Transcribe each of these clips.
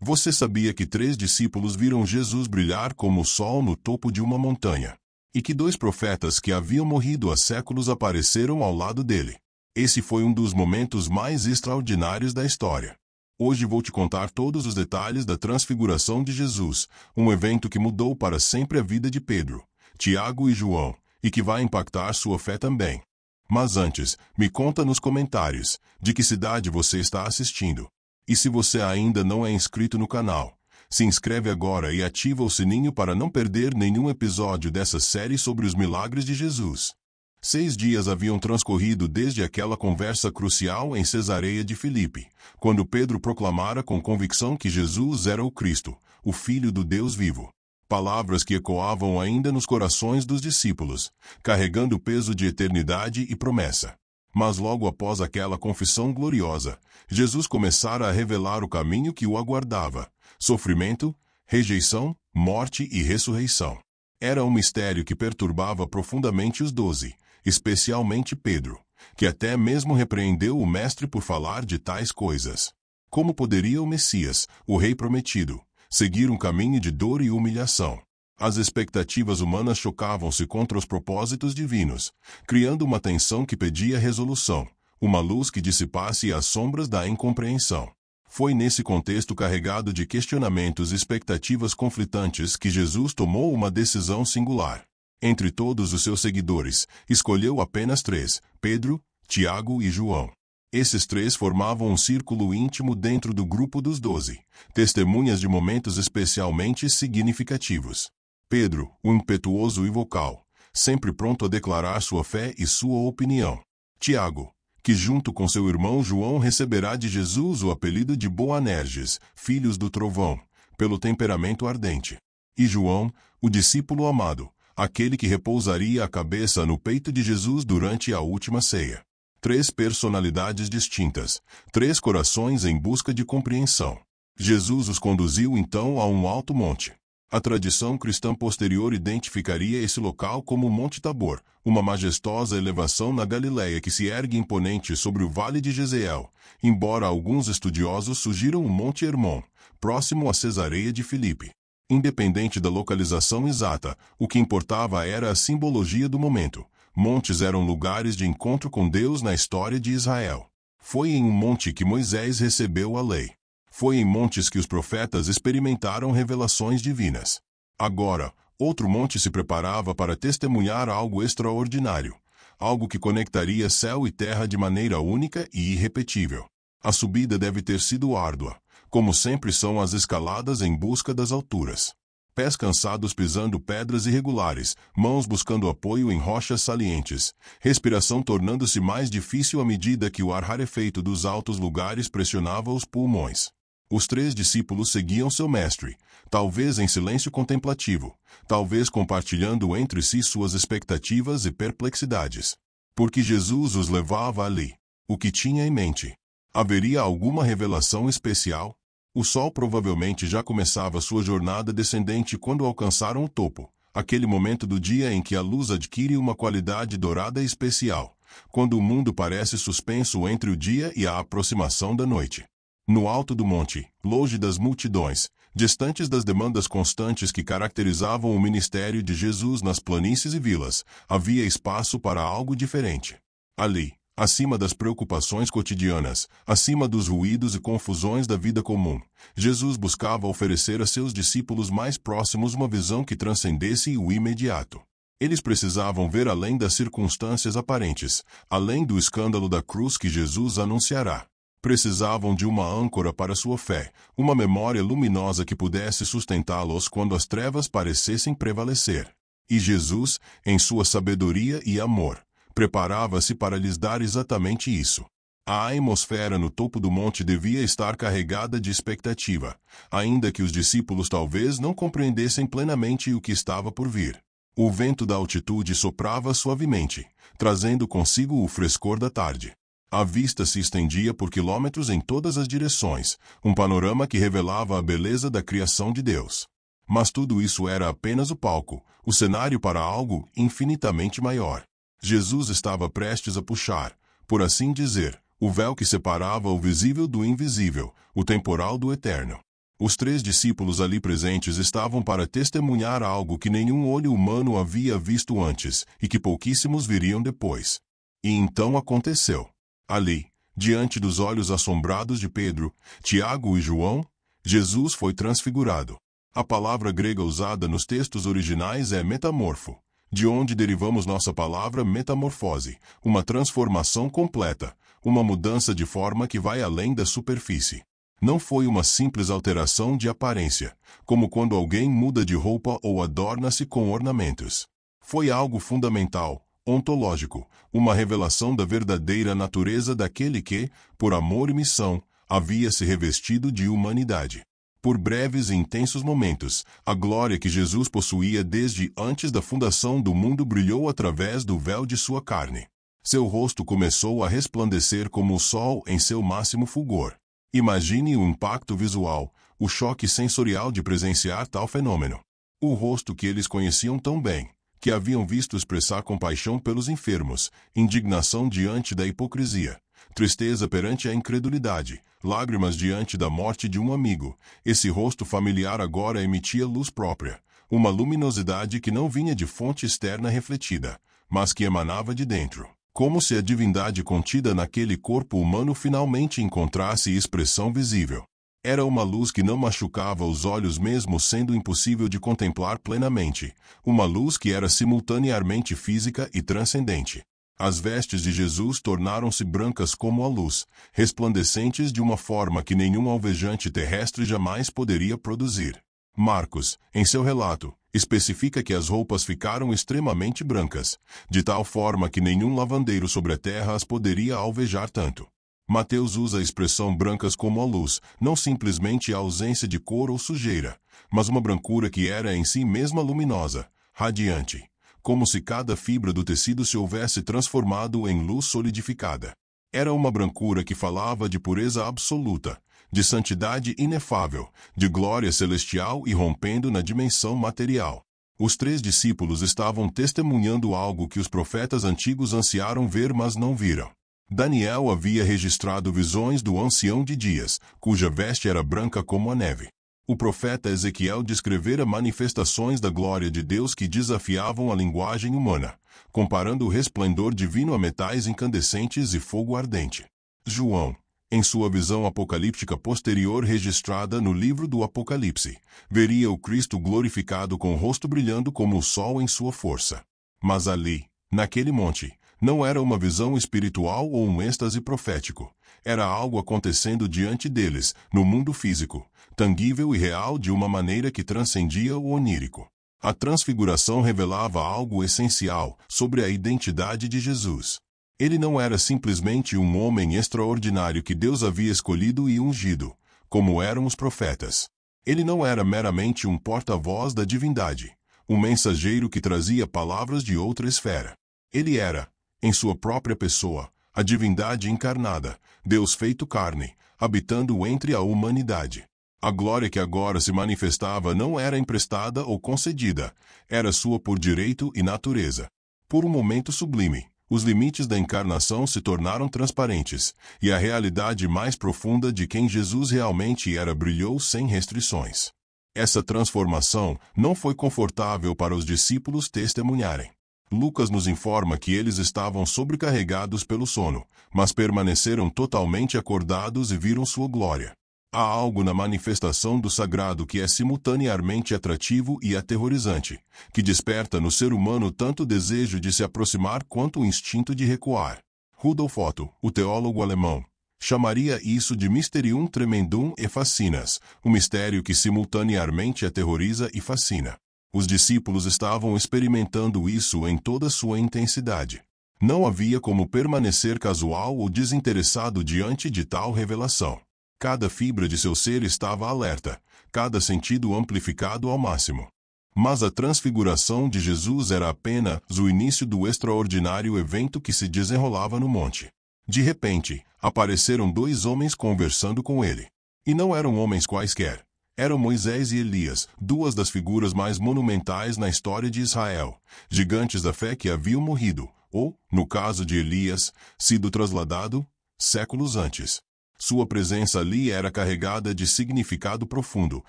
Você sabia que 3 discípulos viram Jesus brilhar como o sol no topo de uma montanha? E que 2 profetas que haviam morrido há séculos apareceram ao lado dele? Esse foi um dos momentos mais extraordinários da história. Hoje vou te contar todos os detalhes da transfiguração de Jesus, um evento que mudou para sempre a vida de Pedro, Tiago e João, e que vai impactar sua fé também. Mas antes, me conta nos comentários, de que cidade você está assistindo. E se você ainda não é inscrito no canal, se inscreve agora e ativa o sininho para não perder nenhum episódio dessa série sobre os milagres de Jesus. 6 dias haviam transcorrido desde aquela conversa crucial em Cesareia de Filipe, quando Pedro proclamara com convicção que Jesus era o Cristo, o Filho do Deus vivo. Palavras que ecoavam ainda nos corações dos discípulos, carregando o peso de eternidade e promessa. Mas logo após aquela confissão gloriosa, Jesus começara a revelar o caminho que o aguardava: sofrimento, rejeição, morte e ressurreição. Era um mistério que perturbava profundamente os 12, especialmente Pedro, que até mesmo repreendeu o Mestre por falar de tais coisas. Como poderia o Messias, o Rei prometido, seguir um caminho de dor e humilhação? As expectativas humanas chocavam-se contra os propósitos divinos, criando uma tensão que pedia resolução, uma luz que dissipasse as sombras da incompreensão. Foi nesse contexto carregado de questionamentos e expectativas conflitantes que Jesus tomou uma decisão singular. Entre todos os seus seguidores, escolheu apenas 3, Pedro, Tiago e João. Esses 3 formavam um círculo íntimo dentro do grupo dos 12, testemunhas de momentos especialmente significativos. Pedro, o impetuoso e vocal, sempre pronto a declarar sua fé e sua opinião. Tiago, que junto com seu irmão João receberá de Jesus o apelido de Boanerges, filhos do trovão, pelo temperamento ardente. E João, o discípulo amado, aquele que repousaria a cabeça no peito de Jesus durante a última ceia. 3 personalidades distintas, 3 corações em busca de compreensão. Jesus os conduziu então a um alto monte. A tradição cristã posterior identificaria esse local como o Monte Tabor, uma majestosa elevação na Galileia que se ergue imponente sobre o Vale de Jezeel, embora alguns estudiosos sugiram o Monte Hermon, próximo a Cesareia de Filipe. Independente da localização exata, o que importava era a simbologia do momento. Montes eram lugares de encontro com Deus na história de Israel. Foi em um monte que Moisés recebeu a lei. Foi em montes que os profetas experimentaram revelações divinas. Agora, outro monte se preparava para testemunhar algo extraordinário, algo que conectaria céu e terra de maneira única e irrepetível. A subida deve ter sido árdua, como sempre são as escaladas em busca das alturas. Pés cansados pisando pedras irregulares, mãos buscando apoio em rochas salientes, respiração tornando-se mais difícil à medida que o ar rarefeito dos altos lugares pressionava os pulmões. Os 3 discípulos seguiam seu mestre, talvez em silêncio contemplativo, talvez compartilhando entre si suas expectativas e perplexidades. Porque Jesus os levava ali. O que tinha em mente? Haveria alguma revelação especial? O sol provavelmente já começava sua jornada descendente quando alcançaram o topo, aquele momento do dia em que a luz adquire uma qualidade dourada e especial, quando o mundo parece suspenso entre o dia e a aproximação da noite. No alto do monte, longe das multidões, distantes das demandas constantes que caracterizavam o ministério de Jesus nas planícies e vilas, havia espaço para algo diferente. Ali, acima das preocupações cotidianas, acima dos ruídos e confusões da vida comum, Jesus buscava oferecer a seus discípulos mais próximos uma visão que transcendesse o imediato. Eles precisavam ver além das circunstâncias aparentes, além do escândalo da cruz que Jesus anunciará. Precisavam de uma âncora para sua fé, uma memória luminosa que pudesse sustentá-los quando as trevas parecessem prevalecer. E Jesus, em sua sabedoria e amor, preparava-se para lhes dar exatamente isso. A atmosfera no topo do monte devia estar carregada de expectativa, ainda que os discípulos talvez não compreendessem plenamente o que estava por vir. O vento da altitude soprava suavemente, trazendo consigo o frescor da tarde. A vista se estendia por quilômetros em todas as direções, um panorama que revelava a beleza da criação de Deus. Mas tudo isso era apenas o palco, o cenário para algo infinitamente maior. Jesus estava prestes a puxar, por assim dizer, o véu que separava o visível do invisível, o temporal do eterno. Os 3 discípulos ali presentes estavam para testemunhar algo que nenhum olho humano havia visto antes e que pouquíssimos viriam depois. E então aconteceu. Ali, diante dos olhos assombrados de Pedro, Tiago e João, Jesus foi transfigurado. A palavra grega usada nos textos originais é metamorfo, de onde derivamos nossa palavra metamorfose, uma transformação completa, uma mudança de forma que vai além da superfície. Não foi uma simples alteração de aparência, como quando alguém muda de roupa ou adorna-se com ornamentos. Foi algo fundamental, ontológico, uma revelação da verdadeira natureza daquele que, por amor e missão, havia se revestido de humanidade. Por breves e intensos momentos, a glória que Jesus possuía desde antes da fundação do mundo brilhou através do véu de sua carne. Seu rosto começou a resplandecer como o sol em seu máximo fulgor. Imagine o impacto visual, o choque sensorial de presenciar tal fenômeno. O rosto que eles conheciam tão bem, que haviam visto expressar compaixão pelos enfermos, indignação diante da hipocrisia, tristeza perante a incredulidade, lágrimas diante da morte de um amigo. Esse rosto familiar agora emitia luz própria, uma luminosidade que não vinha de fonte externa refletida, mas que emanava de dentro. Como se a divindade contida naquele corpo humano finalmente encontrasse expressão visível. Era uma luz que não machucava os olhos mesmo sendo impossível de contemplar plenamente, uma luz que era simultaneamente física e transcendente. As vestes de Jesus tornaram-se brancas como a luz, resplandecentes de uma forma que nenhum alvejante terrestre jamais poderia produzir. Marcos, em seu relato, especifica que as roupas ficaram extremamente brancas, de tal forma que nenhum lavandeiro sobre a terra as poderia alvejar tanto. Mateus usa a expressão brancas como a luz, não simplesmente a ausência de cor ou sujeira, mas uma brancura que era em si mesma luminosa, radiante, como se cada fibra do tecido se houvesse transformado em luz solidificada. Era uma brancura que falava de pureza absoluta, de santidade inefável, de glória celestial e rompendo na dimensão material. Os 3 discípulos estavam testemunhando algo que os profetas antigos ansiaram ver, mas não viram. Daniel havia registrado visões do ancião de dias, cuja veste era branca como a neve. O profeta Ezequiel descrevera manifestações da glória de Deus que desafiavam a linguagem humana, comparando o resplendor divino a metais incandescentes e fogo ardente. João, em sua visão apocalíptica posterior registrada no livro do Apocalipse, veria o Cristo glorificado com o rosto brilhando como o sol em sua força. Mas ali, naquele monte, não era uma visão espiritual ou um êxtase profético. Era algo acontecendo diante deles, no mundo físico, tangível e real de uma maneira que transcendia o onírico. A transfiguração revelava algo essencial sobre a identidade de Jesus. Ele não era simplesmente um homem extraordinário que Deus havia escolhido e ungido, como eram os profetas. Ele não era meramente um porta-voz da divindade, um mensageiro que trazia palavras de outra esfera. Ele era, em sua própria pessoa, a divindade encarnada, Deus feito carne, habitando entre a humanidade. A glória que agora se manifestava não era emprestada ou concedida, era sua por direito e natureza. Por um momento sublime, os limites da encarnação se tornaram transparentes, e a realidade mais profunda de quem Jesus realmente era brilhou sem restrições. Essa transformação não foi confortável para os discípulos testemunharem. Lucas nos informa que eles estavam sobrecarregados pelo sono, mas permaneceram totalmente acordados e viram sua glória. Há algo na manifestação do sagrado que é simultaneamente atrativo e aterrorizante, que desperta no ser humano tanto o desejo de se aproximar quanto o instinto de recuar. Rudolf Otto, o teólogo alemão, chamaria isso de Mysterium Tremendum e Fascinas, um mistério que simultaneamente aterroriza e fascina. Os discípulos estavam experimentando isso em toda sua intensidade. Não havia como permanecer casual ou desinteressado diante de tal revelação. Cada fibra de seu ser estava alerta, cada sentido amplificado ao máximo. Mas a transfiguração de Jesus era apenas o início do extraordinário evento que se desenrolava no monte. De repente, apareceram 2 homens conversando com ele. E não eram homens quaisquer. Eram Moisés e Elias, 2 das figuras mais monumentais na história de Israel, gigantes da fé que haviam morrido, ou, no caso de Elias, sido trasladado, séculos antes. Sua presença ali era carregada de significado profundo,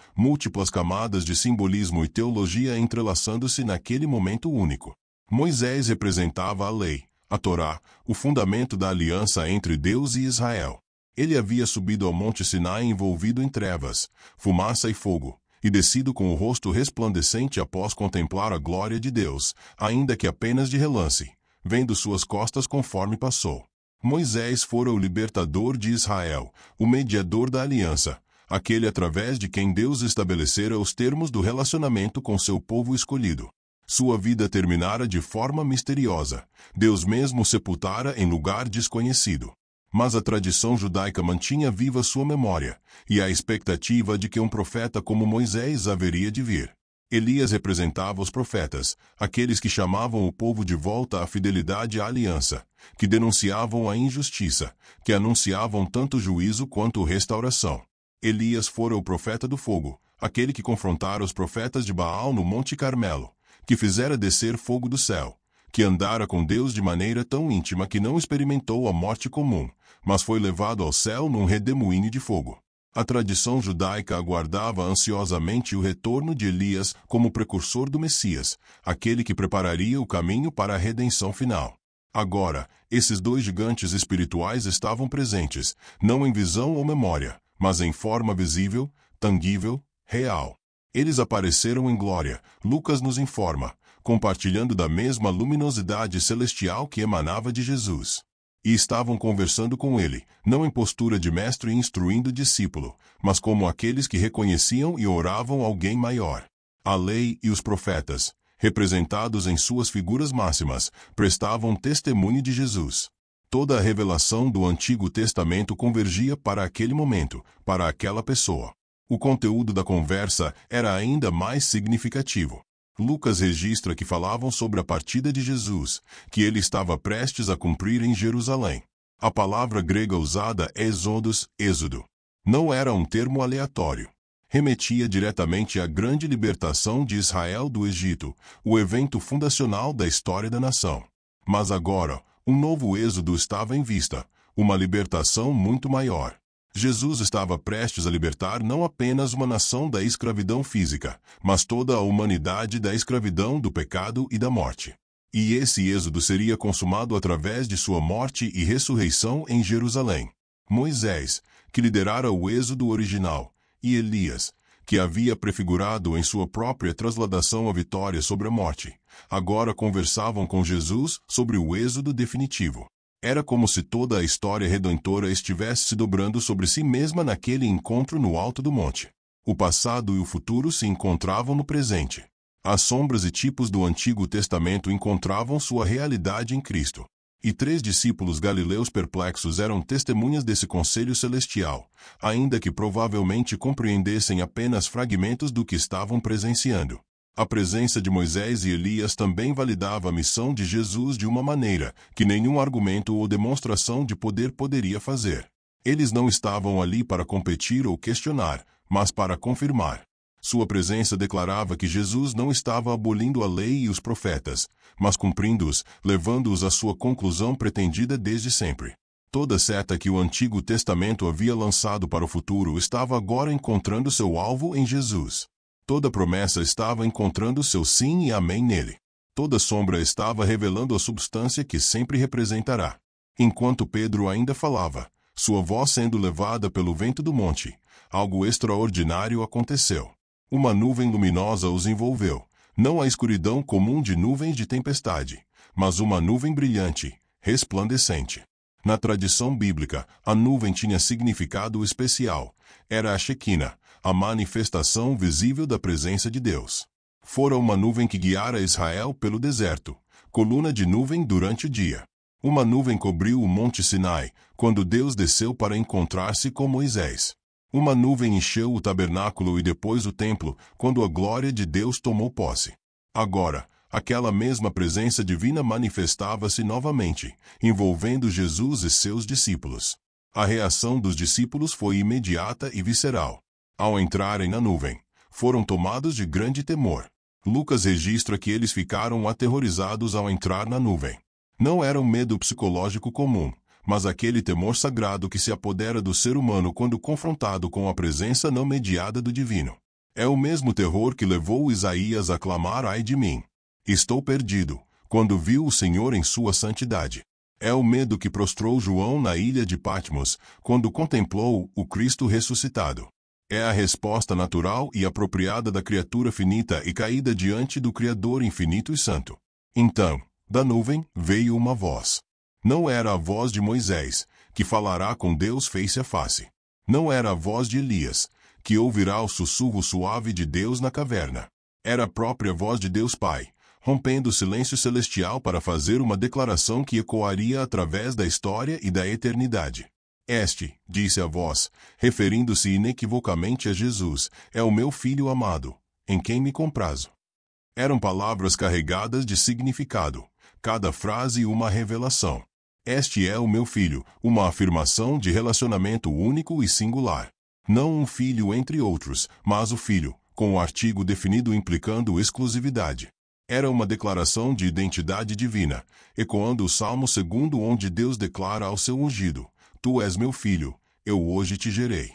múltiplas camadas de simbolismo e teologia entrelaçando-se naquele momento único. Moisés representava a lei, a Torá, o fundamento da aliança entre Deus e Israel. Ele havia subido ao Monte Sinai envolvido em trevas, fumaça e fogo, e descido com o rosto resplandecente após contemplar a glória de Deus, ainda que apenas de relance, vendo suas costas conforme passou. Moisés fora o libertador de Israel, o mediador da aliança, aquele através de quem Deus estabelecera os termos do relacionamento com seu povo escolhido. Sua vida terminara de forma misteriosa. Deus mesmo o sepultara em lugar desconhecido. Mas a tradição judaica mantinha viva sua memória, e a expectativa de que um profeta como Moisés haveria de vir. Elias representava os profetas, aqueles que chamavam o povo de volta à fidelidade à aliança, que denunciavam a injustiça, que anunciavam tanto juízo quanto restauração. Elias fora o profeta do fogo, aquele que confrontara os profetas de Baal no Monte Carmelo, que fizera descer fogo do céu, que andara com Deus de maneira tão íntima que não experimentou a morte comum, mas foi levado ao céu num redemoinho de fogo. A tradição judaica aguardava ansiosamente o retorno de Elias como precursor do Messias, aquele que prepararia o caminho para a redenção final. Agora, esses dois gigantes espirituais estavam presentes, não em visão ou memória, mas em forma visível, tangível, real. Eles apareceram em glória, Lucas nos informa, compartilhando da mesma luminosidade celestial que emanava de Jesus. E estavam conversando com ele, não em postura de mestre instruindo discípulo, mas como aqueles que reconheciam e oravam alguém maior. A lei e os profetas, representados em suas figuras máximas, prestavam testemunho de Jesus. Toda a revelação do Antigo Testamento convergia para aquele momento, para aquela pessoa. O conteúdo da conversa era ainda mais significativo. Lucas registra que falavam sobre a partida de Jesus, que ele estava prestes a cumprir em Jerusalém. A palavra grega usada é exodos, êxodo. Não era um termo aleatório. Remetia diretamente à grande libertação de Israel do Egito, o evento fundacional da história da nação. Mas agora, um novo êxodo estava em vista, uma libertação muito maior. Jesus estava prestes a libertar não apenas uma nação da escravidão física, mas toda a humanidade da escravidão do pecado e da morte. E esse êxodo seria consumado através de sua morte e ressurreição em Jerusalém. Moisés, que liderara o êxodo original, e Elias, que havia prefigurado em sua própria trasladação a vitória sobre a morte, agora conversavam com Jesus sobre o êxodo definitivo. Era como se toda a história redentora estivesse se dobrando sobre si mesma naquele encontro no alto do monte. O passado e o futuro se encontravam no presente. As sombras e tipos do Antigo Testamento encontravam sua realidade em Cristo. E 3 discípulos galileus perplexos eram testemunhas desse conselho celestial, ainda que provavelmente compreendessem apenas fragmentos do que estavam presenciando. A presença de Moisés e Elias também validava a missão de Jesus de uma maneira que nenhum argumento ou demonstração de poder poderia fazer. Eles não estavam ali para competir ou questionar, mas para confirmar. Sua presença declarava que Jesus não estava abolindo a lei e os profetas, mas cumprindo-os, levando-os à sua conclusão pretendida desde sempre. Toda seta que o Antigo Testamento havia lançado para o futuro estava agora encontrando seu alvo em Jesus. Toda promessa estava encontrando seu sim e amém nele. Toda sombra estava revelando a substância que sempre representará. Enquanto Pedro ainda falava, sua voz sendo levada pelo vento do monte, algo extraordinário aconteceu. Uma nuvem luminosa os envolveu, não a escuridão comum de nuvens de tempestade, mas uma nuvem brilhante, resplandecente. Na tradição bíblica, a nuvem tinha significado especial. Era a Shequina, a manifestação visível da presença de Deus. Fora uma nuvem que guiara Israel pelo deserto, coluna de nuvem durante o dia. Uma nuvem cobriu o Monte Sinai, quando Deus desceu para encontrar-se com Moisés. Uma nuvem encheu o tabernáculo e depois o templo, quando a glória de Deus tomou posse. Agora, aquela mesma presença divina manifestava-se novamente, envolvendo Jesus e seus discípulos. A reação dos discípulos foi imediata e visceral. Ao entrarem na nuvem, foram tomados de grande temor. Lucas registra que eles ficaram aterrorizados ao entrar na nuvem. Não era um medo psicológico comum, mas aquele temor sagrado que se apodera do ser humano quando confrontado com a presença não mediada do divino. É o mesmo terror que levou Isaías a clamar: ai de mim, estou perdido, quando viu o Senhor em sua santidade. É o medo que prostrou João na ilha de Patmos, quando contemplou o Cristo ressuscitado. É a resposta natural e apropriada da criatura finita e caída diante do Criador infinito e santo. Então, da nuvem, veio uma voz. Não era a voz de Moisés, que falará com Deus face a face. Não era a voz de Elias, que ouvirá o sussurro suave de Deus na caverna. Era a própria voz de Deus Pai, rompendo o silêncio celestial para fazer uma declaração que ecoaria através da história e da eternidade. Este, disse a voz, referindo-se inequivocamente a Jesus, é o meu Filho amado, em quem me comprazo. Eram palavras carregadas de significado, cada frase uma revelação. Este é o meu filho, uma afirmação de relacionamento único e singular. Não um filho entre outros, mas o filho, com o artigo definido implicando exclusividade. Era uma declaração de identidade divina, ecoando o Salmo 2, onde Deus declara ao seu ungido: Tu és meu filho, eu hoje te gerei.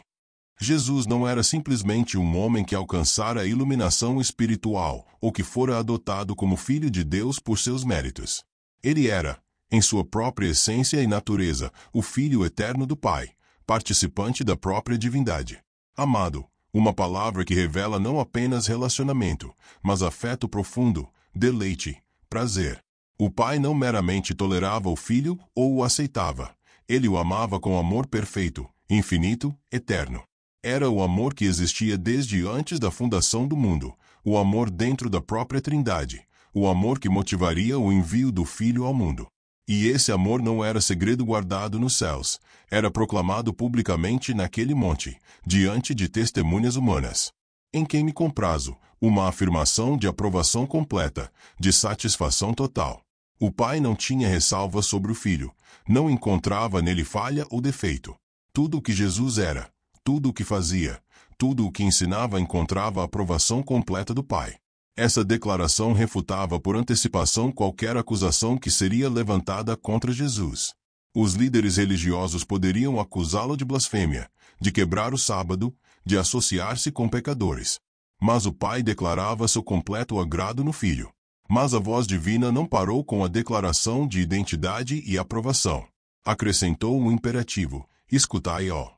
Jesus não era simplesmente um homem que alcançara a iluminação espiritual, ou que fora adotado como filho de Deus por seus méritos. Ele era, em sua própria essência e natureza, o Filho eterno do Pai, participante da própria divindade. Amado, uma palavra que revela não apenas relacionamento, mas afeto profundo, deleite, prazer. O Pai não meramente tolerava o Filho ou o aceitava. Ele o amava com amor perfeito, infinito, eterno. Era o amor que existia desde antes da fundação do mundo, o amor dentro da própria Trindade, o amor que motivaria o envio do Filho ao mundo. E esse amor não era segredo guardado nos céus, era proclamado publicamente naquele monte, diante de testemunhas humanas. Em quem me comprazo, uma afirmação de aprovação completa, de satisfação total. O Pai não tinha ressalvas sobre o Filho, não encontrava nele falha ou defeito. Tudo o que Jesus era, tudo o que fazia, tudo o que ensinava encontrava a aprovação completa do Pai. Essa declaração refutava por antecipação qualquer acusação que seria levantada contra Jesus. Os líderes religiosos poderiam acusá-lo de blasfêmia, de quebrar o sábado, de associar-se com pecadores. Mas o Pai declarava seu completo agrado no Filho. Mas a voz divina não parou com a declaração de identidade e aprovação. Acrescentou um imperativo: escutai-ó.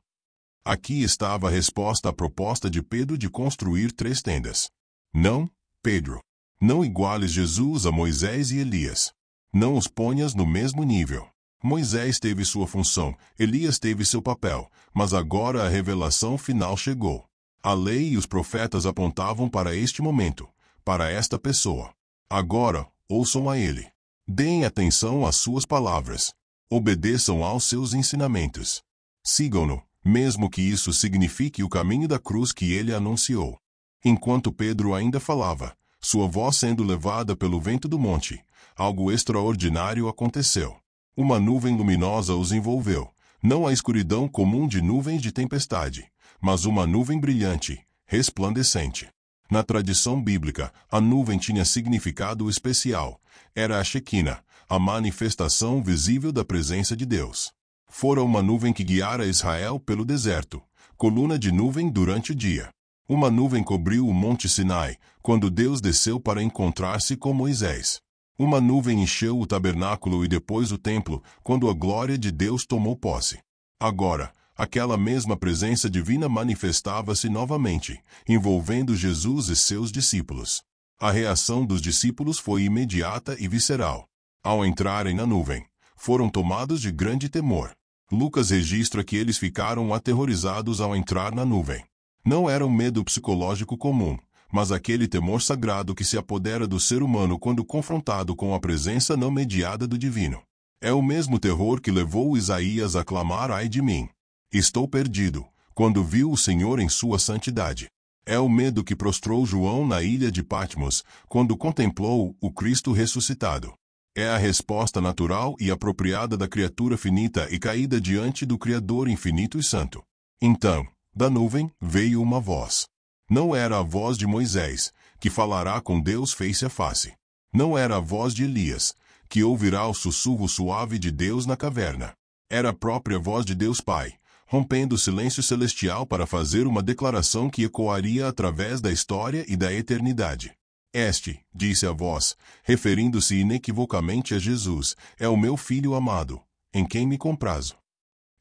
Aqui estava a resposta à proposta de Pedro de construir 3 tendas. Não, Pedro. Não iguales Jesus a Moisés e Elias. Não os ponhas no mesmo nível. Moisés teve sua função, Elias teve seu papel, mas agora a revelação final chegou. A lei e os profetas apontavam para este momento, para esta pessoa. Agora, ouçam a ele. Deem atenção às suas palavras. Obedeçam aos seus ensinamentos. Sigam-no, mesmo que isso signifique o caminho da cruz que ele anunciou. Enquanto Pedro ainda falava, sua voz sendo levada pelo vento do monte, algo extraordinário aconteceu. Uma nuvem luminosa os envolveu, não a escuridão comum de nuvens de tempestade, mas uma nuvem brilhante, resplandecente. Na tradição bíblica, a nuvem tinha significado especial. Era a Shequina, a manifestação visível da presença de Deus. Fora uma nuvem que guiara Israel pelo deserto, coluna de nuvem durante o dia. Uma nuvem cobriu o monte Sinai, quando Deus desceu para encontrar-se com Moisés. Uma nuvem encheu o tabernáculo e depois o templo, quando a glória de Deus tomou posse. Agora, aquela mesma presença divina manifestava-se novamente, envolvendo Jesus e seus discípulos. A reação dos discípulos foi imediata e visceral. Ao entrarem na nuvem, foram tomados de grande temor. Lucas registra que eles ficaram aterrorizados ao entrar na nuvem. Não era um medo psicológico comum, mas aquele temor sagrado que se apodera do ser humano quando confrontado com a presença não mediada do divino. É o mesmo terror que levou Isaías a clamar: ai de mim, estou perdido, quando viu o Senhor em sua santidade. É o medo que prostrou João na ilha de Patmos, quando contemplou o Cristo ressuscitado. É a resposta natural e apropriada da criatura finita e caída diante do Criador infinito e santo. Então, da nuvem, veio uma voz. Não era a voz de Moisés, que falará com Deus face a face. Não era a voz de Elias, que ouvirá o sussurro suave de Deus na caverna. Era a própria voz de Deus Pai, rompendo o silêncio celestial para fazer uma declaração que ecoaria através da história e da eternidade. Este, disse a voz, referindo-se inequivocamente a Jesus, é o meu Filho amado, em quem me comprazo.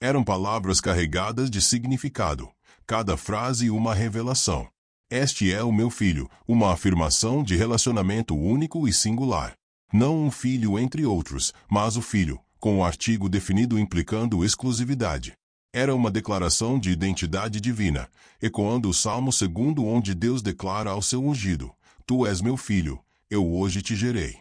Eram palavras carregadas de significado, cada frase uma revelação. Este é o meu filho, uma afirmação de relacionamento único e singular. Não um filho entre outros, mas o filho, com o artigo definido implicando exclusividade. Era uma declaração de identidade divina, ecoando o Salmo 2, onde Deus declara ao seu ungido: Tu és meu filho, eu hoje te gerei.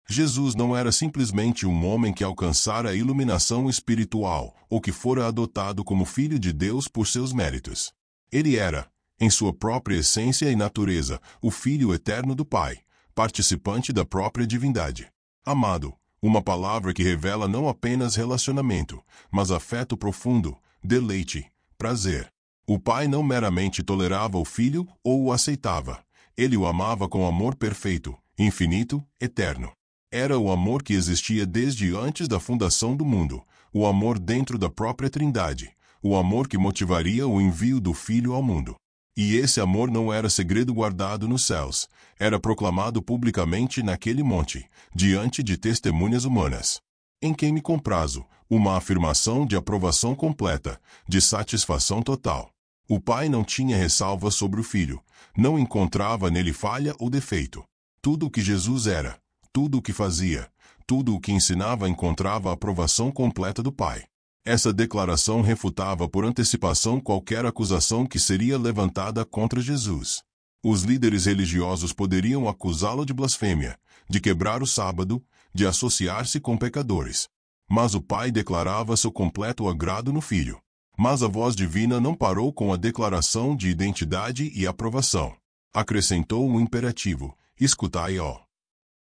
Jesus não era simplesmente um homem que alcançara a iluminação espiritual, ou que fora adotado como filho de Deus por seus méritos. Ele era, em sua própria essência e natureza, o Filho eterno do Pai, participante da própria divindade. Amado, uma palavra que revela não apenas relacionamento, mas afeto profundo, deleite, prazer. O Pai não meramente tolerava o Filho ou o aceitava. Ele o amava com amor perfeito, infinito, eterno. Era o amor que existia desde antes da fundação do mundo, o amor dentro da própria Trindade, o amor que motivaria o envio do Filho ao mundo. E esse amor não era segredo guardado nos céus, era proclamado publicamente naquele monte, diante de testemunhas humanas. Em quem me comprazo, uma afirmação de aprovação completa, de satisfação total. O Pai não tinha ressalva sobre o Filho, não encontrava nele falha ou defeito. Tudo o que Jesus era, tudo o que fazia, tudo o que ensinava encontrava a aprovação completa do Pai. Essa declaração refutava por antecipação qualquer acusação que seria levantada contra Jesus. Os líderes religiosos poderiam acusá-lo de blasfêmia, de quebrar o sábado, de associar-se com pecadores. Mas o Pai declarava seu completo agrado no Filho. Mas a voz divina não parou com a declaração de identidade e aprovação. Acrescentou um imperativo: escutai, ó.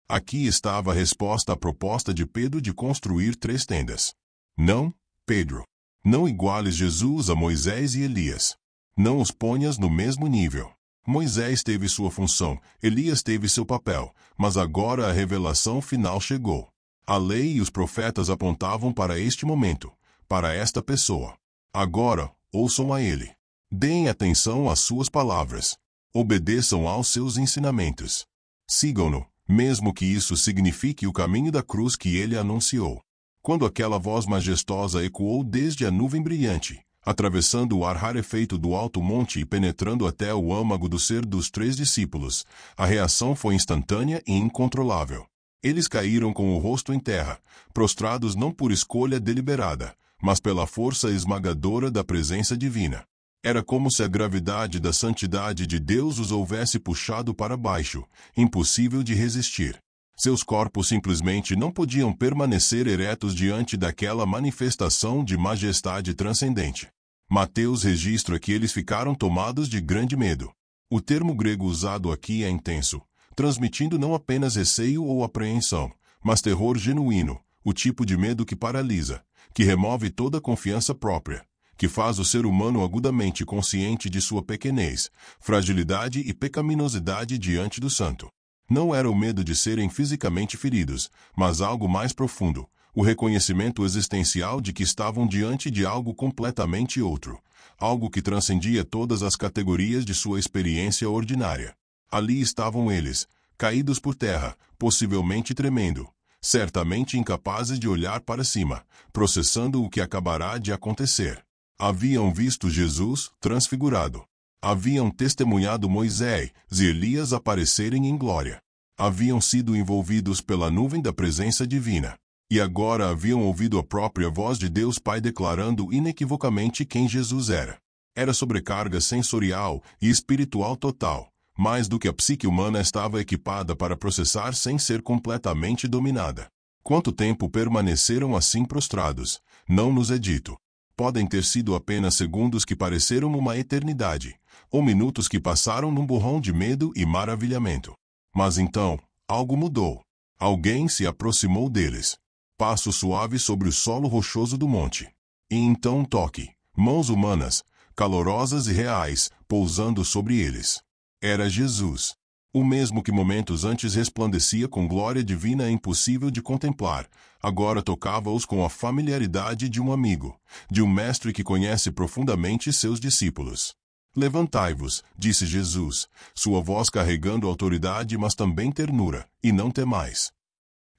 Aqui estava a resposta à proposta de Pedro de construir 3 tendas. Não, Pedro. Não iguales Jesus a Moisés e Elias. Não os ponhas no mesmo nível. Moisés teve sua função, Elias teve seu papel, mas agora a revelação final chegou. A lei e os profetas apontavam para este momento, para esta pessoa. Agora, ouçam a ele. Deem atenção às suas palavras. Obedeçam aos seus ensinamentos. Sigam-no, mesmo que isso signifique o caminho da cruz que ele anunciou. Quando aquela voz majestosa ecoou desde a nuvem brilhante, atravessando o ar rarefeito do alto monte e penetrando até o âmago do ser dos 3 discípulos, a reação foi instantânea e incontrolável. Eles caíram com o rosto em terra, prostrados não por escolha deliberada, mas pela força esmagadora da presença divina. Era como se a gravidade da santidade de Deus os houvesse puxado para baixo, impossível de resistir. Seus corpos simplesmente não podiam permanecer eretos diante daquela manifestação de majestade transcendente. Mateus registra que eles ficaram tomados de grande medo. O termo grego usado aqui é intenso, transmitindo não apenas receio ou apreensão, mas terror genuíno, o tipo de medo que paralisa, que remove toda confiança própria, que faz o ser humano agudamente consciente de sua pequenez, fragilidade e pecaminosidade diante do Santo. Não era o medo de serem fisicamente feridos, mas algo mais profundo, o reconhecimento existencial de que estavam diante de algo completamente outro, algo que transcendia todas as categorias de sua experiência ordinária. Ali estavam eles, caídos por terra, possivelmente tremendo, certamente incapazes de olhar para cima, processando o que acabará de acontecer. Haviam visto Jesus transfigurado. Haviam testemunhado Moisés e Elias aparecerem em glória. Haviam sido envolvidos pela nuvem da presença divina. E agora haviam ouvido a própria voz de Deus Pai declarando inequivocamente quem Jesus era. Era sobrecarga sensorial e espiritual total, mais do que a psique humana estava equipada para processar sem ser completamente dominada. Quanto tempo permaneceram assim prostrados? Não nos é dito. Podem ter sido apenas segundos que pareceram uma eternidade, ou minutos que passaram num borrão de medo e maravilhamento. Mas então, algo mudou. Alguém se aproximou deles. Passo suave sobre o solo rochoso do monte. E então um toque, mãos humanas, calorosas e reais, pousando sobre eles. Era Jesus. O mesmo que momentos antes resplandecia com glória divina impossível de contemplar, agora tocava-os com a familiaridade de um amigo, de um mestre que conhece profundamente seus discípulos. Levantai-vos, disse Jesus, sua voz carregando autoridade mas também ternura, e não temais.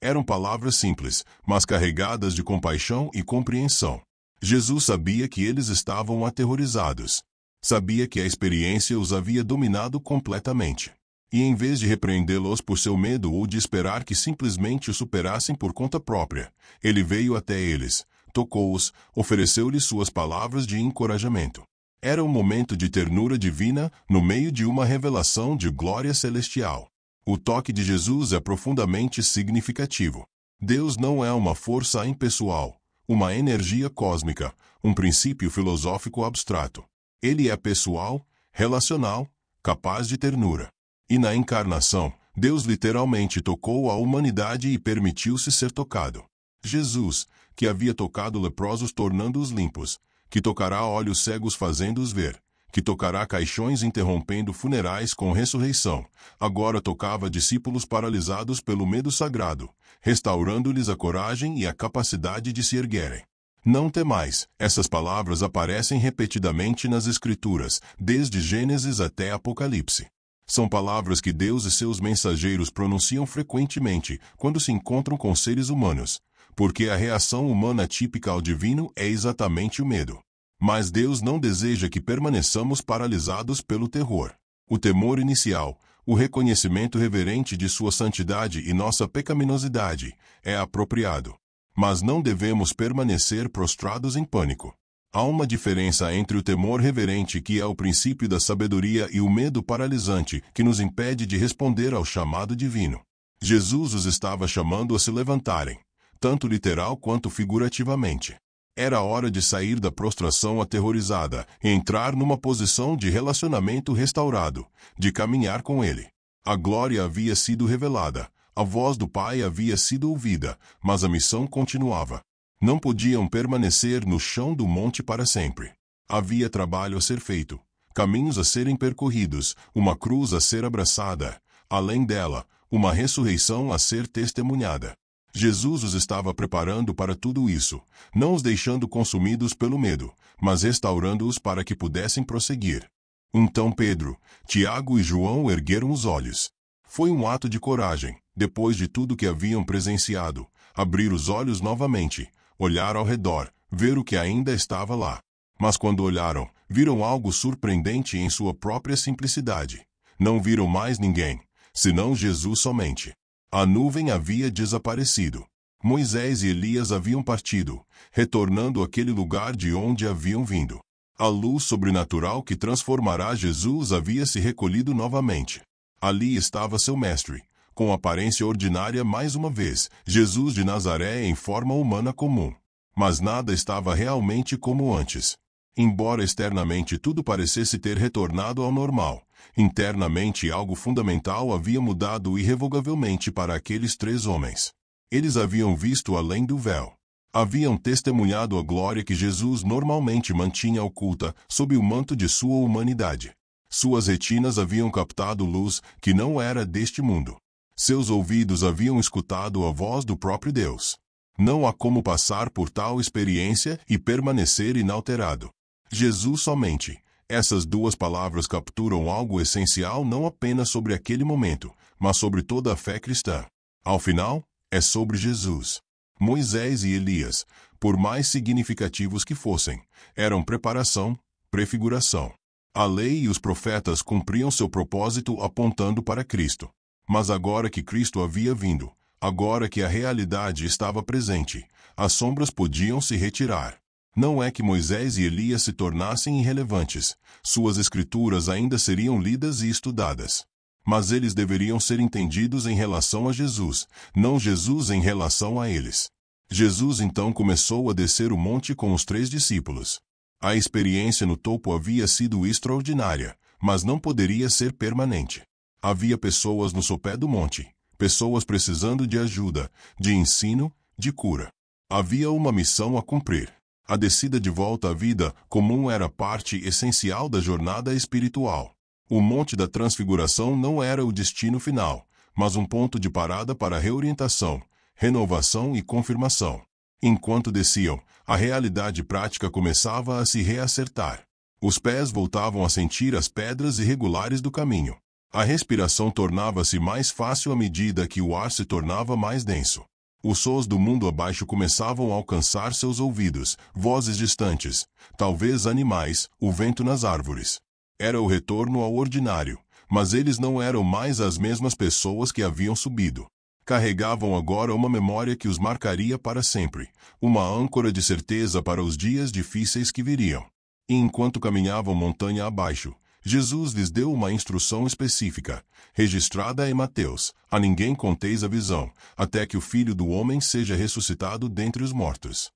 Eram palavras simples, mas carregadas de compaixão e compreensão. Jesus sabia que eles estavam aterrorizados. Sabia que a experiência os havia dominado completamente. E em vez de repreendê-los por seu medo ou de esperar que simplesmente o superassem por conta própria, ele veio até eles, tocou-os, ofereceu-lhes suas palavras de encorajamento. Era um momento de ternura divina no meio de uma revelação de glória celestial. O toque de Jesus é profundamente significativo. Deus não é uma força impessoal, uma energia cósmica, um princípio filosófico abstrato. Ele é pessoal, relacional, capaz de ternura. E na encarnação, Deus literalmente tocou a humanidade e permitiu-se ser tocado. Jesus, que havia tocado leprosos tornando-os limpos, que tocará olhos cegos fazendo-os ver, que tocará caixões interrompendo funerais com ressurreição, agora tocava discípulos paralisados pelo medo sagrado, restaurando-lhes a coragem e a capacidade de se erguerem. Não temais, essas palavras aparecem repetidamente nas Escrituras, desde Gênesis até Apocalipse. São palavras que Deus e seus mensageiros pronunciam frequentemente quando se encontram com seres humanos, porque a reação humana típica ao divino é exatamente o medo. Mas Deus não deseja que permaneçamos paralisados pelo terror. O temor inicial, o reconhecimento reverente de sua santidade e nossa pecaminosidade, é apropriado. Mas não devemos permanecer prostrados em pânico. Há uma diferença entre o temor reverente, que é o princípio da sabedoria, e o medo paralisante, que nos impede de responder ao chamado divino. Jesus os estava chamando a se levantarem, tanto literal quanto figurativamente. Era hora de sair da prostração aterrorizada e entrar numa posição de relacionamento restaurado, de caminhar com Ele. A glória havia sido revelada, a voz do Pai havia sido ouvida, mas a missão continuava. Não podiam permanecer no chão do monte para sempre. Havia trabalho a ser feito, caminhos a serem percorridos, uma cruz a ser abraçada, além dela, uma ressurreição a ser testemunhada. Jesus os estava preparando para tudo isso, não os deixando consumidos pelo medo, mas restaurando-os para que pudessem prosseguir. Então Pedro, Tiago e João ergueram os olhos. Foi um ato de coragem, depois de tudo que haviam presenciado, abrir os olhos novamente, olhar ao redor, ver o que ainda estava lá. Mas quando olharam, viram algo surpreendente em sua própria simplicidade. Não viram mais ninguém, senão Jesus somente. A nuvem havia desaparecido. Moisés e Elias haviam partido, retornando àquele lugar de onde haviam vindo. A luz sobrenatural que transformará Jesus havia se recolhido novamente. Ali estava seu mestre, com aparência ordinária mais uma vez, Jesus de Nazaré em forma humana comum. Mas nada estava realmente como antes. Embora externamente tudo parecesse ter retornado ao normal, internamente algo fundamental havia mudado irrevogavelmente para aqueles três homens. Eles haviam visto além do véu. Haviam testemunhado a glória que Jesus normalmente mantinha oculta sob o manto de sua humanidade. Suas retinas haviam captado luz que não era deste mundo. Seus ouvidos haviam escutado a voz do próprio Deus. Não há como passar por tal experiência e permanecer inalterado. Jesus somente. Essas duas palavras capturam algo essencial não apenas sobre aquele momento, mas sobre toda a fé cristã. Ao final, é sobre Jesus. Moisés e Elias, por mais significativos que fossem, eram preparação, prefiguração. A lei e os profetas cumpriam seu propósito apontando para Cristo. Mas agora que Cristo havia vindo, agora que a realidade estava presente, as sombras podiam se retirar. Não é que Moisés e Elias se tornassem irrelevantes, suas escrituras ainda seriam lidas e estudadas. Mas eles deveriam ser entendidos em relação a Jesus, não Jesus em relação a eles. Jesus então começou a descer o monte com os três discípulos. A experiência no topo havia sido extraordinária, mas não poderia ser permanente. Havia pessoas no sopé do monte, pessoas precisando de ajuda, de ensino, de cura. Havia uma missão a cumprir. A descida de volta à vida comum era parte essencial da jornada espiritual. O Monte da Transfiguração não era o destino final, mas um ponto de parada para reorientação, renovação e confirmação. Enquanto desciam, a realidade prática começava a se reacertar. Os pés voltavam a sentir as pedras irregulares do caminho. A respiração tornava-se mais fácil à medida que o ar se tornava mais denso. Os sons do mundo abaixo começavam a alcançar seus ouvidos, vozes distantes, talvez animais, o vento nas árvores. Era o retorno ao ordinário, mas eles não eram mais as mesmas pessoas que haviam subido. Carregavam agora uma memória que os marcaria para sempre, uma âncora de certeza para os dias difíceis que viriam. E enquanto caminhavam montanha abaixo, Jesus lhes deu uma instrução específica, registrada em Mateus: a ninguém conteis a visão, até que o Filho do Homem seja ressuscitado dentre os mortos.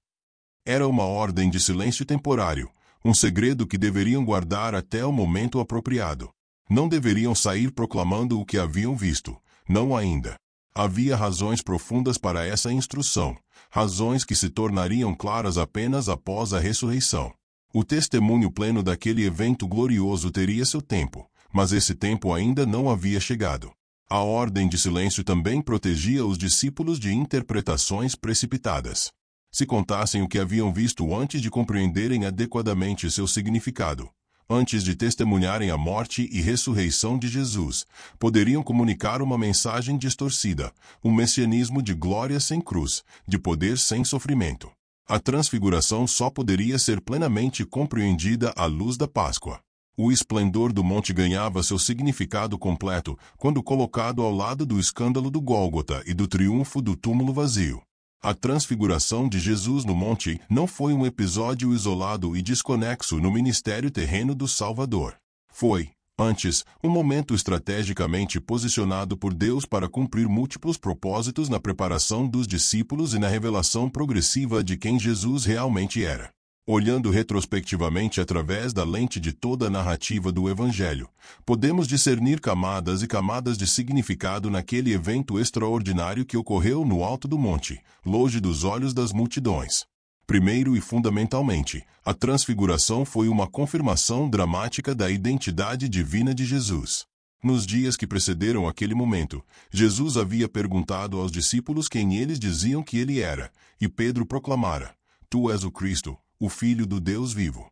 Era uma ordem de silêncio temporário, um segredo que deveriam guardar até o momento apropriado. Não deveriam sair proclamando o que haviam visto, não ainda. Havia razões profundas para essa instrução, razões que se tornariam claras apenas após a ressurreição. O testemunho pleno daquele evento glorioso teria seu tempo, mas esse tempo ainda não havia chegado. A ordem de silêncio também protegia os discípulos de interpretações precipitadas. Se contassem o que haviam visto antes de compreenderem adequadamente seu significado, antes de testemunharem a morte e ressurreição de Jesus, poderiam comunicar uma mensagem distorcida, um messianismo de glória sem cruz, de poder sem sofrimento. A transfiguração só poderia ser plenamente compreendida à luz da Páscoa. O esplendor do monte ganhava seu significado completo quando colocado ao lado do escândalo do Gólgota e do triunfo do túmulo vazio. A transfiguração de Jesus no monte não foi um episódio isolado e desconexo no ministério terreno do Salvador. Foi, antes, um momento estrategicamente posicionado por Deus para cumprir múltiplos propósitos na preparação dos discípulos e na revelação progressiva de quem Jesus realmente era. Olhando retrospectivamente através da lente de toda a narrativa do Evangelho, podemos discernir camadas e camadas de significado naquele evento extraordinário que ocorreu no alto do monte, longe dos olhos das multidões. Primeiro e fundamentalmente, a transfiguração foi uma confirmação dramática da identidade divina de Jesus. Nos dias que precederam aquele momento, Jesus havia perguntado aos discípulos quem eles diziam que ele era, e Pedro proclamara: "Tu és o Cristo, o Filho do Deus vivo."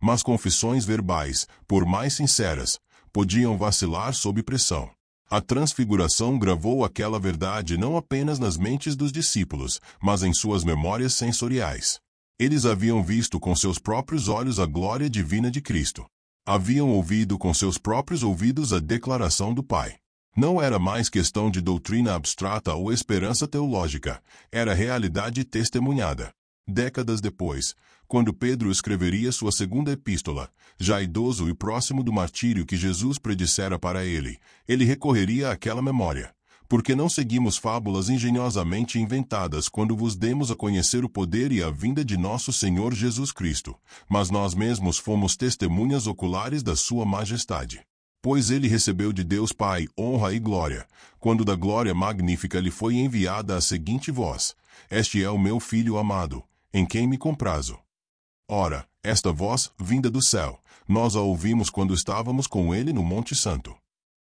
Mas confissões verbais, por mais sinceras, podiam vacilar sob pressão. A transfiguração gravou aquela verdade não apenas nas mentes dos discípulos, mas em suas memórias sensoriais. Eles haviam visto com seus próprios olhos a glória divina de Cristo. Haviam ouvido com seus próprios ouvidos a declaração do Pai. Não era mais questão de doutrina abstrata ou esperança teológica, era realidade testemunhada. Décadas depois, quando Pedro escreveria sua segunda epístola, já idoso e próximo do martírio que Jesus predissera para ele recorreria àquela memória. Porque não seguimos fábulas engenhosamente inventadas quando vos demos a conhecer o poder e a vinda de nosso Senhor Jesus Cristo, mas nós mesmos fomos testemunhas oculares da sua majestade. Pois ele recebeu de Deus Pai honra e glória, quando da glória magnífica lhe foi enviada a seguinte voz: "Este é o meu Filho amado, em quem me comprazo." Ora, esta voz, vinda do céu, nós a ouvimos quando estávamos com ele no Monte Santo.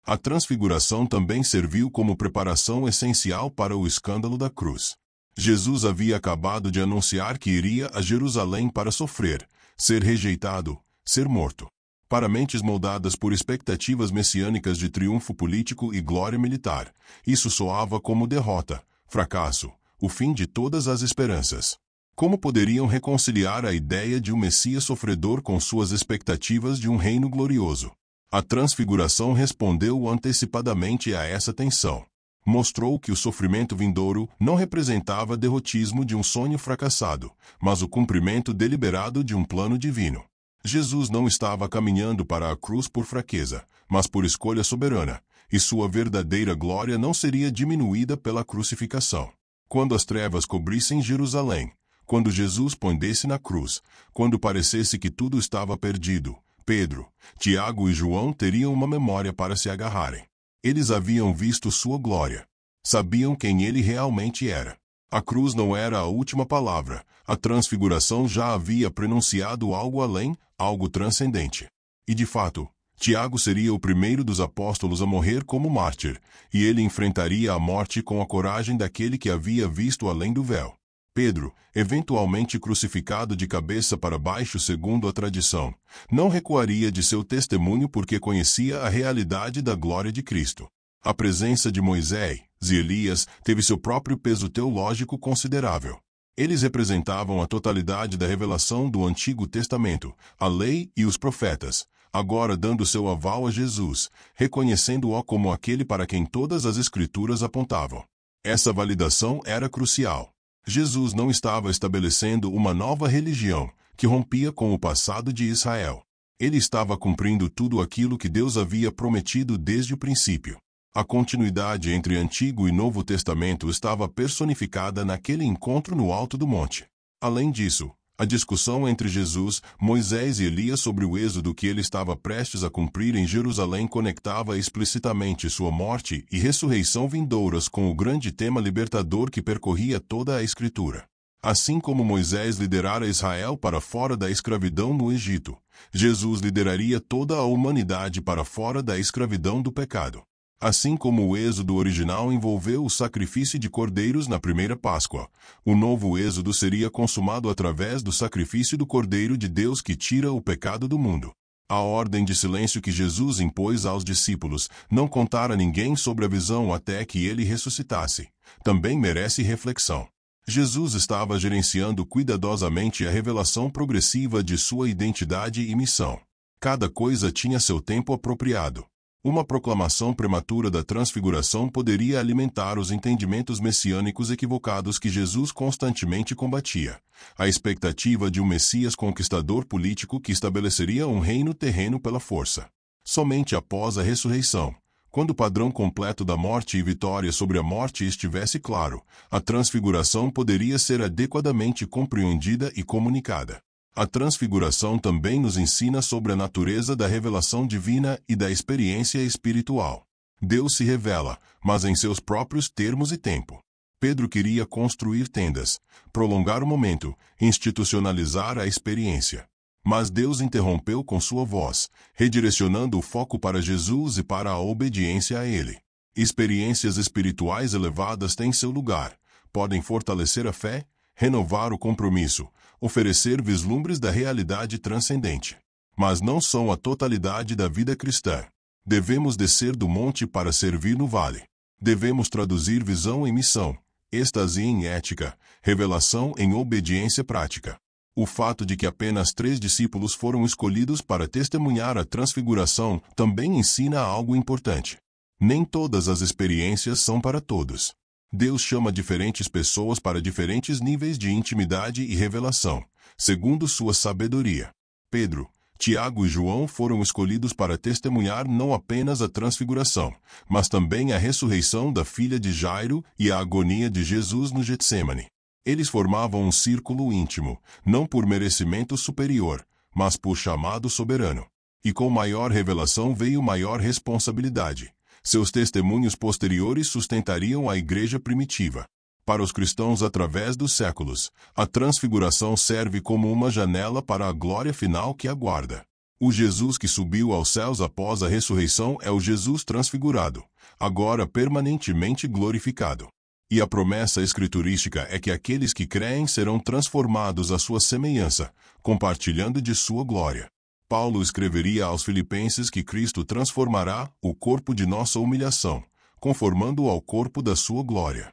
A transfiguração também serviu como preparação essencial para o escândalo da cruz. Jesus havia acabado de anunciar que iria a Jerusalém para sofrer, ser rejeitado, ser morto. Para mentes moldadas por expectativas messiânicas de triunfo político e glória militar, isso soava como derrota, fracasso, o fim de todas as esperanças. Como poderiam reconciliar a ideia de um Messias sofredor com suas expectativas de um reino glorioso? A transfiguração respondeu antecipadamente a essa tensão. Mostrou que o sofrimento vindouro não representava derrotismo de um sonho fracassado, mas o cumprimento deliberado de um plano divino. Jesus não estava caminhando para a cruz por fraqueza, mas por escolha soberana, e sua verdadeira glória não seria diminuída pela crucificação. Quando as trevas cobrissem Jerusalém, quando Jesus pendesse na cruz, quando parecesse que tudo estava perdido, Pedro, Tiago e João teriam uma memória para se agarrarem. Eles haviam visto sua glória. Sabiam quem ele realmente era. A cruz não era a última palavra. A transfiguração já havia prenunciado algo além, algo transcendente. E de fato, Tiago seria o primeiro dos apóstolos a morrer como mártir, e ele enfrentaria a morte com a coragem daquele que havia visto além do véu. Pedro, eventualmente crucificado de cabeça para baixo segundo a tradição, não recuaria de seu testemunho porque conhecia a realidade da glória de Cristo. A presença de Moisés e Elias teve seu próprio peso teológico considerável. Eles representavam a totalidade da revelação do Antigo Testamento, a lei e os profetas, agora dando seu aval a Jesus, reconhecendo-o como aquele para quem todas as Escrituras apontavam. Essa validação era crucial. Jesus não estava estabelecendo uma nova religião, que rompia com o passado de Israel. Ele estava cumprindo tudo aquilo que Deus havia prometido desde o princípio. A continuidade entre Antigo e Novo Testamento estava personificada naquele encontro no alto do monte. Além disso, a discussão entre Jesus, Moisés e Elias sobre o êxodo que ele estava prestes a cumprir em Jerusalém conectava explicitamente sua morte e ressurreição vindouras com o grande tema libertador que percorria toda a Escritura. Assim como Moisés liderara Israel para fora da escravidão no Egito, Jesus lideraria toda a humanidade para fora da escravidão do pecado. Assim como o êxodo original envolveu o sacrifício de cordeiros na primeira Páscoa, o novo êxodo seria consumado através do sacrifício do Cordeiro de Deus que tira o pecado do mundo. A ordem de silêncio que Jesus impôs aos discípulos, não contar a ninguém sobre a visão até que ele ressuscitasse, também merece reflexão. Jesus estava gerenciando cuidadosamente a revelação progressiva de sua identidade e missão. Cada coisa tinha seu tempo apropriado. Uma proclamação prematura da transfiguração poderia alimentar os entendimentos messiânicos equivocados que Jesus constantemente combatia. A expectativa de um Messias conquistador político que estabeleceria um reino terreno pela força. Somente após a ressurreição, quando o padrão completo da morte e vitória sobre a morte estivesse claro, a transfiguração poderia ser adequadamente compreendida e comunicada. A transfiguração também nos ensina sobre a natureza da revelação divina e da experiência espiritual. Deus se revela, mas em seus próprios termos e tempo. Pedro queria construir tendas, prolongar o momento, institucionalizar a experiência. Mas Deus interrompeu com sua voz, redirecionando o foco para Jesus e para a obediência a Ele. Experiências espirituais elevadas têm seu lugar, podem fortalecer a fé, renovar o compromisso, oferecer vislumbres da realidade transcendente. Mas não são a totalidade da vida cristã. Devemos descer do monte para servir no vale. Devemos traduzir visão em missão, êxtase em ética, revelação em obediência prática. O fato de que apenas 3 discípulos foram escolhidos para testemunhar a transfiguração também ensina algo importante. Nem todas as experiências são para todos. Deus chama diferentes pessoas para diferentes níveis de intimidade e revelação, segundo sua sabedoria. Pedro, Tiago e João foram escolhidos para testemunhar não apenas a transfiguração, mas também a ressurreição da filha de Jairo e a agonia de Jesus no Getsêmani. Eles formavam um círculo íntimo, não por merecimento superior, mas por chamado soberano. E com maior revelação veio maior responsabilidade. Seus testemunhos posteriores sustentariam a igreja primitiva. Para os cristãos através dos séculos, a transfiguração serve como uma janela para a glória final que aguarda. O Jesus que subiu aos céus após a ressurreição é o Jesus transfigurado, agora permanentemente glorificado. E a promessa escriturística é que aqueles que creem serão transformados à sua semelhança, compartilhando de sua glória. Paulo escreveria aos Filipenses que Cristo transformará o corpo de nossa humilhação, conformando-o ao corpo da sua glória.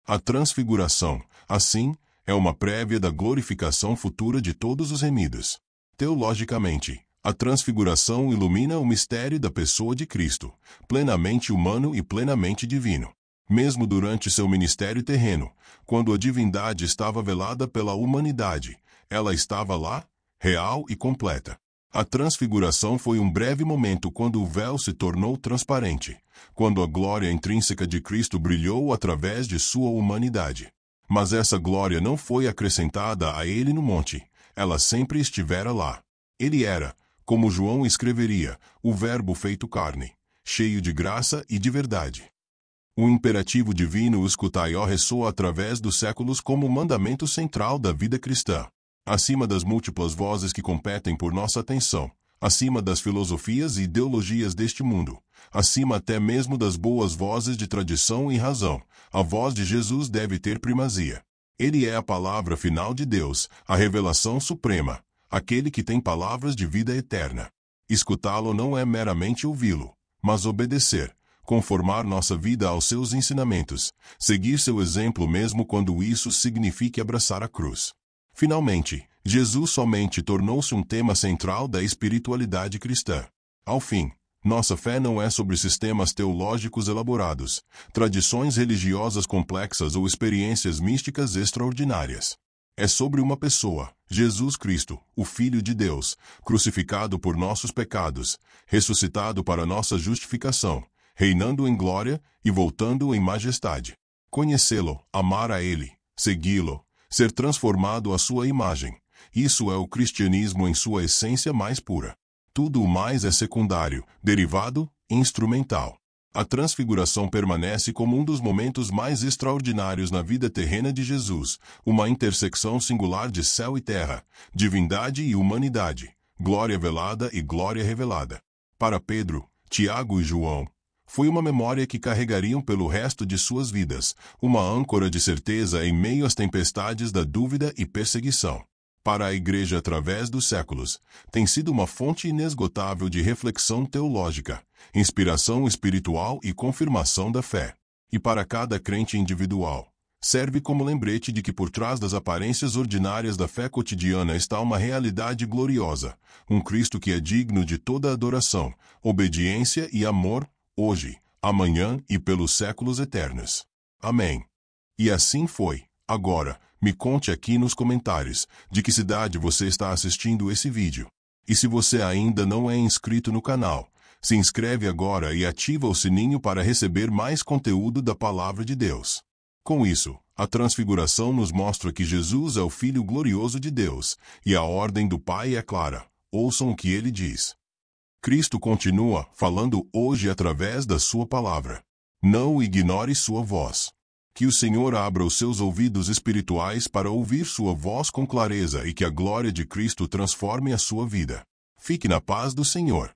A transfiguração, assim, é uma prévia da glorificação futura de todos os remidos. Teologicamente, a transfiguração ilumina o mistério da pessoa de Cristo, plenamente humano e plenamente divino. Mesmo durante seu ministério terreno, quando a divindade estava velada pela humanidade, ela estava lá, real e completa. A transfiguração foi um breve momento quando o véu se tornou transparente, quando a glória intrínseca de Cristo brilhou através de sua humanidade. Mas essa glória não foi acrescentada a ele no monte, ela sempre estivera lá. Ele era, como João escreveria, o Verbo feito carne, cheio de graça e de verdade. O imperativo divino escutaió ressoa através dos séculos como o mandamento central da vida cristã. Acima das múltiplas vozes que competem por nossa atenção, acima das filosofias e ideologias deste mundo, acima até mesmo das boas vozes de tradição e razão. A voz de Jesus deve ter primazia. Ele é a palavra final de Deus, a revelação suprema, aquele que tem palavras de vida eterna. Escutá-lo não é meramente ouvi-lo, mas obedecer, conformar nossa vida aos seus ensinamentos, seguir seu exemplo mesmo quando isso signifique abraçar a cruz. Finalmente, Jesus somente tornou-se um tema central da espiritualidade cristã. Ao fim, nossa fé não é sobre sistemas teológicos elaborados, tradições religiosas complexas ou experiências místicas extraordinárias. É sobre uma pessoa, Jesus Cristo, o Filho de Deus, crucificado por nossos pecados, ressuscitado para nossa justificação, reinando em glória e voltando em majestade. Conhecê-lo, amar a Ele, segui-lo, ser transformado à sua imagem. Isso é o cristianismo em sua essência mais pura. Tudo o mais é secundário, derivado, instrumental. A transfiguração permanece como um dos momentos mais extraordinários na vida terrena de Jesus, uma intersecção singular de céu e terra, divindade e humanidade, glória velada e glória revelada. Para Pedro, Tiago e João, foi uma memória que carregariam pelo resto de suas vidas, uma âncora de certeza em meio às tempestades da dúvida e perseguição. Para a Igreja através dos séculos, tem sido uma fonte inesgotável de reflexão teológica, inspiração espiritual e confirmação da fé. E para cada crente individual, serve como lembrete de que por trás das aparências ordinárias da fé cotidiana está uma realidade gloriosa, um Cristo que é digno de toda adoração, obediência e amor, hoje, amanhã e pelos séculos eternos. Amém. E assim foi. Agora, me conte aqui nos comentários de que cidade você está assistindo esse vídeo. E se você ainda não é inscrito no canal, se inscreve agora e ativa o sininho para receber mais conteúdo da Palavra de Deus. Com isso, a transfiguração nos mostra que Jesus é o Filho glorioso de Deus, e a ordem do Pai é clara. Ouçam o que ele diz. Cristo continua falando hoje através da sua palavra. Não ignore sua voz. Que o Senhor abra os seus ouvidos espirituais para ouvir sua voz com clareza e que a glória de Cristo transforme a sua vida. Fique na paz do Senhor.